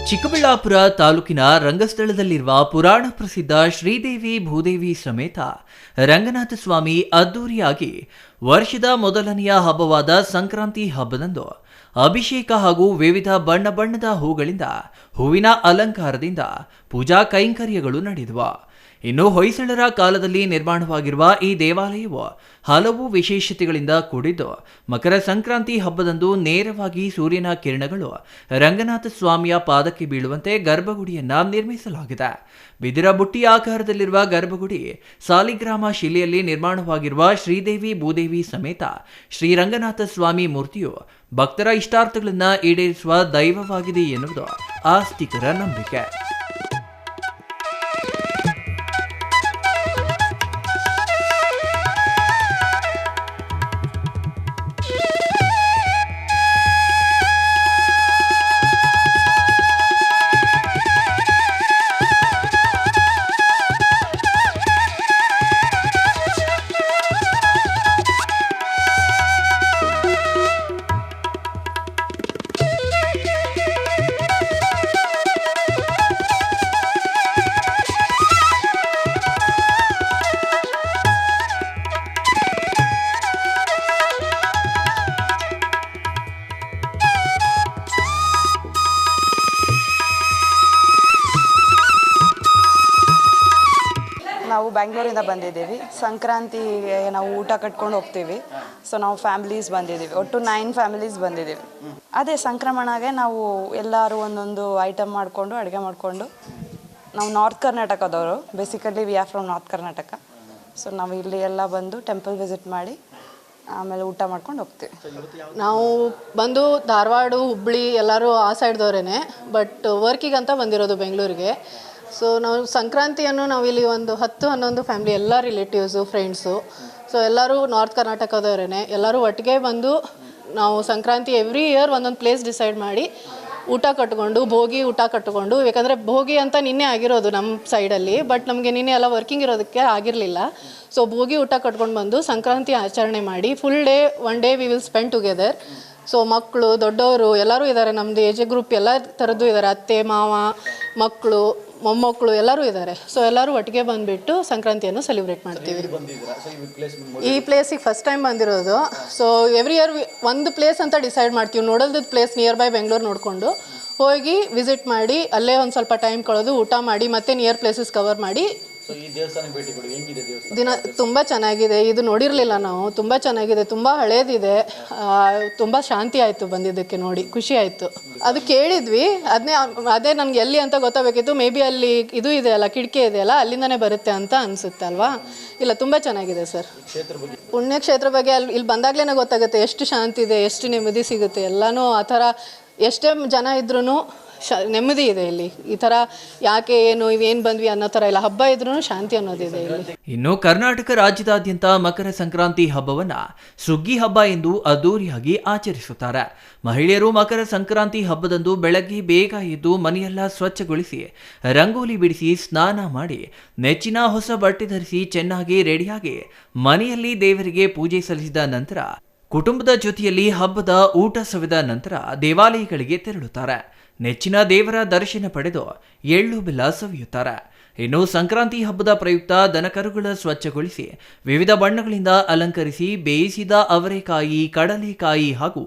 ಚಿಕ್ಕಬಳ್ಳಾಪುರ ತಾಲೂಕಿನ ರಂಗಸ್ಥಳದಲ್ಲಿರುವ ಪುರಾಣ ಪ್ರಸಿದ್ಧ ಶ್ರೀದೇವಿ ಭೂದೇವಿ ಸಮೇತ ರಂಗನಾಥ ಸ್ವಾಮಿ ಅದ್ದೂರಿಯಾಗಿ ವರ್ಷದ ಮೊದಲನೆಯ ಹಬ್ಬವಾದ ಸಂಕ್ರಾಂತಿ ಹಬ್ಬದಂದು ಅಭಿಷೇಕ ಹಾಗೂ ವಿವಿಧ ಬಣ್ಣ ಬಣ್ಣದ ಹೂಗಳಿಂದ ಹೂವಿನ ಅಲಂಕಾರದಿಂದ ಪೂಜಾ ಕೈಂಕರ್ಯಗಳು ನಡೆದವು. ಇನ್ನು ಹೊಯ್ಸಳರ ಕಾಲದಲ್ಲಿ ನಿರ್ಮಾಣವಾಗಿರುವ ಈ ದೇವಾಲಯವು ಹಲವು ವಿಶೇಷತೆಗಳಿಂದ ಕೂಡಿದ್ದು ಮಕರ ಸಂಕ್ರಾಂತಿ ಹಬ್ಬದಂದು ನೇರವಾಗಿ ಸೂರ್ಯನ ಕಿರಣಗಳು ರಂಗನಾಥ ಸ್ವಾಮಿಯ ಪಾದಕ್ಕೆ ಬೀಳುವಂತೆ ಗರ್ಭಗುಡಿಯನ್ನ ನಿರ್ಮಿಸಲಾಗಿದೆ. ಬಿದಿರ ಬುಟ್ಟಿ ಆಕಾರದಲ್ಲಿರುವ ಗರ್ಭಗುಡಿ ಸಾಲಿಗ್ರಾಮ ಶಿಲೆಯಲ್ಲಿ ನಿರ್ಮಾಣವಾಗಿರುವ ಶ್ರೀದೇವಿ ಭೂದೇವಿ ಸಮೇತ ಶ್ರೀರಂಗನಾಥ ಸ್ವಾಮಿ ಮೂರ್ತಿಯು ಭಕ್ತರ ಇಷ್ಟಾರ್ಥಗಳನ್ನು ಈಡೇರಿಸುವ ದೈವವಾಗಿದೆ ಎನ್ನುವುದು ಆಸ್ತಿಕರ ನಂಬಿಕೆ. ನಾವು ಬ್ಯಾಂಗ್ಳೂರಿಂದ ಬಂದಿದ್ದೀವಿ. ಸಂಕ್ರಾಂತಿಗೆ ನಾವು ಊಟ ಕಟ್ಕೊಂಡು ಹೋಗ್ತೀವಿ. ಸೊ ನಾವು ಫ್ಯಾಮಿಲೀಸ್ ಬಂದಿದ್ದೀವಿ, ಒಟ್ಟು 9 ಫ್ಯಾಮಿಲೀಸ್ ಬಂದಿದ್ದೀವಿ. ಅದೇ ಸಂಕ್ರಮಣಗೆ ನಾವು ಎಲ್ಲರೂ ಒಂದೊಂದು ಐಟಮ್ ಮಾಡಿಕೊಂಡು ಅಡುಗೆ ಮಾಡಿಕೊಂಡು, ನಾವು ನಾರ್ತ್ ಕರ್ನಾಟಕದವರು, basically we are from north Karnataka. So ನಾವು ಇಲ್ಲಿ ಎಲ್ಲ ಬಂದು ಟೆಂಪಲ್ ವಿಸಿಟ್ ಮಾಡಿ ಆಮೇಲೆ ಊಟ ಮಾಡ್ಕೊಂಡು ಹೋಗ್ತೀವಿ. ನಾವು ಬಂದು ಧಾರವಾಡ, ಹುಬ್ಬಳ್ಳಿ ಎಲ್ಲರೂ ಆ ಸೈಡ್ದವ್ರೇ, ಬಟ್ ವರ್ಕಿಗಂತ ಬಂದಿರೋದು ಬೆಂಗಳೂರಿಗೆ. ಸೊ ನಾವು ಸಂಕ್ರಾಂತಿಯನ್ನು ನಾವಿಲ್ಲಿ ಒಂದು 10-11 ಫ್ಯಾಮಿಲಿ, ಎಲ್ಲ ರಿಲೇಟಿವ್ಸು, ಫ್ರೆಂಡ್ಸು, ಸೊ ಎಲ್ಲರೂ ನಾರ್ತ್ ಕರ್ನಾಟಕದವರೇ, ಎಲ್ಲರೂ ಒಟ್ಟಿಗೆ ಬಂದು ನಾವು ಸಂಕ್ರಾಂತಿ ಎವ್ರಿ ಇಯರ್ ಒಂದೊಂದು ಪ್ಲೇಸ್ ಡಿಸೈಡ್ ಮಾಡಿ ಊಟ ಕಟ್ಕೊಂಡು, ಭೋಗಿ ಊಟ ಕಟ್ಕೊಂಡು, ಯಾಕಂದರೆ ಭೋಗಿ ಅಂತ ನಿನ್ನೆ ಆಗಿರೋದು ನಮ್ಮ ಸೈಡಲ್ಲಿ, ಬಟ್ ನಮಗೆ ನಿನ್ನೆ ಎಲ್ಲ ವರ್ಕಿಂಗ್ ಇರೋದಕ್ಕೆ ಆಗಿರಲಿಲ್ಲ. ಸೊ ಭೋಗಿ ಊಟ ಕಟ್ಕೊಂಡು ಬಂದು ಸಂಕ್ರಾಂತಿ ಆಚರಣೆ ಮಾಡಿ full day, 1 day we will spend together. So ಮಕ್ಕಳು, ದೊಡ್ಡವರು ಎಲ್ಲರೂ ಇದ್ದಾರೆ, ನಮ್ಮದು ಏಜ್ ಗ್ರೂಪ್ ಎಲ್ಲ ಥರದ್ದು ಇದ್ದಾರೆ, ಅತ್ತೆ ಮಾವ, ಮಕ್ಕಳು, ಮೊಮ್ಮಕ್ಕಳು ಎಲ್ಲರೂ ಇದ್ದಾರೆ. ಸೊ ಎಲ್ಲರೂ ಒಟ್ಟಿಗೆ ಬಂದುಬಿಟ್ಟು ಸಂಕ್ರಾಂತಿಯನ್ನು ಸೆಲೆಬ್ರೇಟ್ ಮಾಡ್ತೀವಿ. ಈ ಪ್ಲೇಸಿಗೆ ಫಸ್ಟ್ ಟೈಮ್ ಬಂದಿರೋದು. ಸೊ ಎವ್ರಿ ಇಯರ್ ಒಂದು ಪ್ಲೇಸ್ ಅಂತ ಡಿಸೈಡ್ ಮಾಡ್ತೀವಿ, ನೋಡೋದು ಪ್ಲೇಸ್ ನಿಯರ್ ಬೈ ಬೆಂಗಳೂರು ನೋಡಿಕೊಂಡು ಹೋಗಿ ವಿಸಿಟ್ ಮಾಡಿ ಅಲ್ಲೇ ಒಂದು ಸ್ವಲ್ಪ ಟೈಮ್ ಕಳೆದು ಊಟ ಮಾಡಿ ಮತ್ತೆ ನಿಯರ್ ಪ್ಲೇಸಸ್ ಕವರ್ ಮಾಡಿ ದಿನ. ತುಂಬ ಚೆನ್ನಾಗಿದೆ, ಇದು ನೋಡಿರಲಿಲ್ಲ ನಾವು, ತುಂಬ ಚೆನ್ನಾಗಿದೆ, ತುಂಬ ಹಳೇದಿದೆ, ತುಂಬ ಶಾಂತಿ ಆಯಿತು ಬಂದಿದ್ದಕ್ಕೆ, ನೋಡಿ ಖುಷಿ ಆಯಿತು. ಅದು ಕೇಳಿದ್ವಿ, ಅದೇ ನನಗೆ ಎಲ್ಲಿ ಅಂತ ಗೊತ್ತಾಗಬೇಕಿತ್ತು. ಮೇ ಬಿ ಅಲ್ಲಿ ಇದು ಇದೆ ಅಲ್ಲ, ಕಿಟಕಿ ಇದೆಯಲ್ಲ, ಅಲ್ಲಿಂದನೇ ಬರುತ್ತೆ ಅಂತ ಅನಿಸುತ್ತೆ ಅಲ್ವಾ? ಇಲ್ಲ, ತುಂಬ ಚೆನ್ನಾಗಿದೆ ಸರ್. ಪುಣ್ಯಕ್ಷೇತ್ರ ಬಗ್ಗೆ ಇಲ್ಲಿ ಬಂದಾಗಲೇ ಗೊತ್ತಾಗುತ್ತೆ ಎಷ್ಟು ಶಾಂತಿ ಇದೆ, ಎಷ್ಟು ನೆಮ್ಮದಿ ಸಿಗುತ್ತೆ. ಎಲ್ಲನೂ ಆ ಥರ ಎಷ್ಟೇ ಜನ ಇದ್ರೂ ನೆಮ್ಮದಿ ಇದೆ ಇಲ್ಲಿ. ಈ ಥರ ಯಾಕೆ ಏನು ಇವೇನು ಬಂದ್ವಿ ಅನ್ನೋ ಥರ ಇಲ್ಲ, ಹಬ್ಬ ಇದ್ರೂ ಶಾಂತಿ ಅನ್ನೋದಿದೆ ಇಲ್ಲಿ. ಇನ್ನು ಕರ್ನಾಟಕ ರಾಜ್ಯದಾದ್ಯಂತ ಮಕರ ಸಂಕ್ರಾಂತಿ ಹಬ್ಬವನ್ನ ಸುಗ್ಗಿ ಹಬ್ಬ ಎಂದು ಅದ್ದೂರಿಯಾಗಿ ಆಚರಿಸುತ್ತಾರೆ. ಮಹಿಳೆಯರು ಮಕರ ಸಂಕ್ರಾಂತಿ ಹಬ್ಬದಂದು ಬೆಳಗ್ಗೆ ಬೇಗ ಎದ್ದು ಮನೆಯೆಲ್ಲ ಸ್ವಚ್ಛಗೊಳಿಸಿ, ರಂಗೋಲಿ ಬಿಡಿಸಿ, ಸ್ನಾನ ಮಾಡಿ, ನೆಚ್ಚಿನ ಹೊಸ ಬಟ್ಟೆ ಧರಿಸಿ ಚೆನ್ನಾಗಿ ರೆಡಿಯಾಗಿ ಮನೆಯಲ್ಲಿ ದೇವರಿಗೆ ಪೂಜೆ ಸಲ್ಲಿಸಿದ ನಂತರ ಕುಟುಂಬದ ಜೊತೆಯಲ್ಲಿ ಹಬ್ಬದ ಊಟ ಸವಿದ ನಂತರ ದೇವಾಲಯಗಳಿಗೆ ತೆರಳುತ್ತಾರೆ. ನೆಚ್ಚಿನ ದೇವರ ದರ್ಶನ ಪಡೆದು ಎಳ್ಳು ಬೆಲ್ಲ ಸವಿಯುತ್ತಾರೆ. ಇನ್ನು ಸಂಕ್ರಾಂತಿ ಹಬ್ಬದ ಪ್ರಯುಕ್ತ ದನಕರುಗಳ ಸ್ವಚ್ಛಗೊಳಿಸಿ ವಿವಿಧ ಬಣ್ಣಗಳಿಂದ ಅಲಂಕರಿಸಿ ಬೇಯಿಸಿದ ಅವರೆಕಾಯಿ, ಕಡಲೆಕಾಯಿ ಹಾಗೂ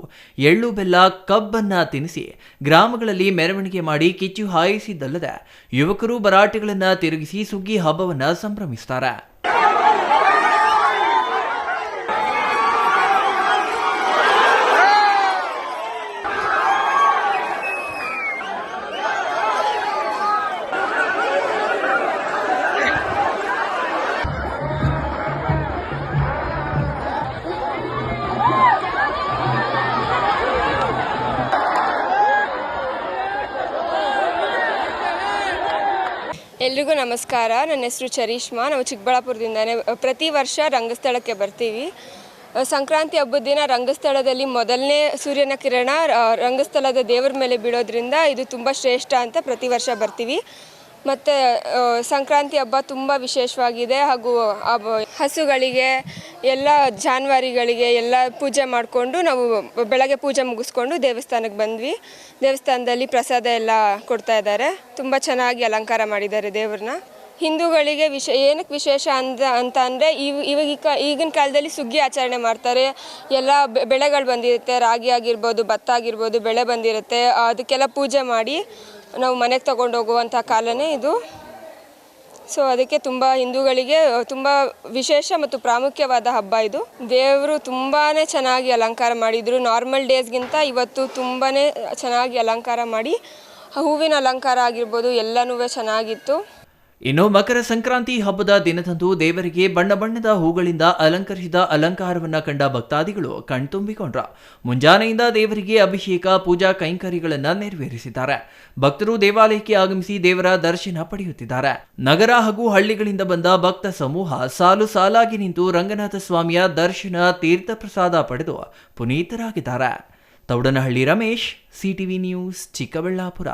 ಎಳ್ಳು ಬೆಲ್ಲ ಕಬ್ಬನ್ನ ತಿನ್ನಿಸಿ ಗ್ರಾಮಗಳಲ್ಲಿ ಮೆರವಣಿಗೆ ಮಾಡಿ ಕಿಚ್ಚು ಹಾಯಿಸಿದ್ದಲ್ಲದೆ ಯುವಕರು ಭರಾಟೆಗಳನ್ನು ತಿರುಗಿಸಿ ಸುಗ್ಗಿ ಹಬ್ಬವನ್ನು ಸಂಭ್ರಮಿಸುತ್ತಾರೆ. ಎಲ್ರಿಗೂ ನಮಸ್ಕಾರ. ನನ್ನ ಹೆಸರು ಚರೀಶ್ಮಾ. ನಾವು ಚಿಕ್ಕಬಳ್ಳಾಪುರದಿಂದಾನೆ ಪ್ರತಿ ವರ್ಷ ರಂಗಸ್ಥಳಕ್ಕೆ ಬರ್ತೀವಿ. ಸಂಕ್ರಾಂತಿ ಹಬ್ಬದ ದಿನ ರಂಗಸ್ಥಳದಲ್ಲಿ ಮೊದಲನೇ ಸೂರ್ಯನ ಕಿರಣ ರಂಗಸ್ಥಳದ ದೇವರ ಮೇಲೆ ಬೀಳೋದ್ರಿಂದ ಇದು ತುಂಬ ಶ್ರೇಷ್ಠ ಅಂತ ಪ್ರತಿ ವರ್ಷ ಬರ್ತೀವಿ. ಮತ್ತು ಸಂಕ್ರಾಂತಿ ಹಬ್ಬ ತುಂಬ ವಿಶೇಷವಾಗಿದೆ. ಹಾಗೂ ಹಸುಗಳಿಗೆ ಎಲ್ಲ ಜಾನುವಾರುಗಳಿಗೆ ಎಲ್ಲ ಪೂಜೆ ಮಾಡಿಕೊಂಡು ನಾವು ಬೆಳಗ್ಗೆ ಪೂಜೆ ಮುಗಿಸ್ಕೊಂಡು ದೇವಸ್ಥಾನಕ್ಕೆ ಬಂದ್ವಿ. ದೇವಸ್ಥಾನದಲ್ಲಿ ಪ್ರಸಾದ ಎಲ್ಲ ಕೊಡ್ತಾ ಇದ್ದಾರೆ. ತುಂಬ ಚೆನ್ನಾಗಿ ಅಲಂಕಾರ ಮಾಡಿದ್ದಾರೆ ದೇವ್ರನ್ನ. ಹಿಂದೂಗಳಿಗೆ ಏನಕ್ಕೆ ವಿಶೇಷ ಅಂತ ಅಂದರೆ ಈಗಿನ ಕಾಲದಲ್ಲಿ ಸುಗ್ಗಿ ಆಚರಣೆ ಮಾಡ್ತಾರೆ. ಎಲ್ಲ ಬೆಳೆಗಳು ಬಂದಿರುತ್ತೆ, ರಾಗಿ ಆಗಿರ್ಬೋದು, ಭತ್ತ ಆಗಿರ್ಬೋದು, ಬೆಳೆ ಬಂದಿರುತ್ತೆ. ಅದಕ್ಕೆಲ್ಲ ಪೂಜೆ ಮಾಡಿ ನಾವು ಮನೆಗೆ ತಗೊಂಡು ಹೋಗುವಂಥ ಕಾಲನೇ ಇದು. ಸೊ ಅದಕ್ಕೆ ತುಂಬ ಹಿಂದೂಗಳಿಗೆ ತುಂಬ ವಿಶೇಷ ಮತ್ತು ಪ್ರಾಮುಖ್ಯವಾದ ಹಬ್ಬ ಇದು. ದೇವರು ತುಂಬಾ ಚೆನ್ನಾಗಿ ಅಲಂಕಾರ ಮಾಡಿದರು. ನಾರ್ಮಲ್ ಡೇಸ್ಗಿಂತ ಇವತ್ತು ತುಂಬಾ ಚೆನ್ನಾಗಿ ಅಲಂಕಾರ ಮಾಡಿ, ಹೂವಿನ ಅಲಂಕಾರ ಆಗಿರ್ಬೋದು ಎಲ್ಲನೂ ಚೆನ್ನಾಗಿತ್ತು. ಇನ್ನು ಮಕರ ಸಂಕ್ರಾಂತಿ ಹಬ್ಬದ ದಿನದಂದು ದೇವರಿಗೆ ಬಣ್ಣ ಬಣ್ಣದ ಹೂಗಳಿಂದ ಅಲಂಕರಿಸಿದ ಅಲಂಕಾರವನ್ನ ಕಂಡ ಭಕ್ತಾದಿಗಳು ಕಣ್ತುಂಬಿಕೊಂಡ್ರು. ಮುಂಜಾನೆಯಿಂದ ದೇವರಿಗೆ ಅಭಿಷೇಕ, ಪೂಜಾ ಕೈಂಕರ್ಯಗಳನ್ನು ನೆರವೇರಿಸಿದ್ದಾರೆ. ಭಕ್ತರು ದೇವಾಲಯಕ್ಕೆ ಆಗಮಿಸಿ ದೇವರ ದರ್ಶನ ಪಡೆಯುತ್ತಿದ್ದಾರೆ. ನಗರ ಹಾಗೂ ಹಳ್ಳಿಗಳಿಂದ ಬಂದ ಭಕ್ತ ಸಮೂಹ ಸಾಲು ಸಾಲಾಗಿ ನಿಂತು ರಂಗನಾಥ ಸ್ವಾಮಿಯ ದರ್ಶನ, ತೀರ್ಥ ಪ್ರಸಾದ ಪಡೆದು ಪುನೀತರಾಗಿದ್ದಾರೆ. Thoudanahalli Ramesh, CTV news, Chikkaballapur.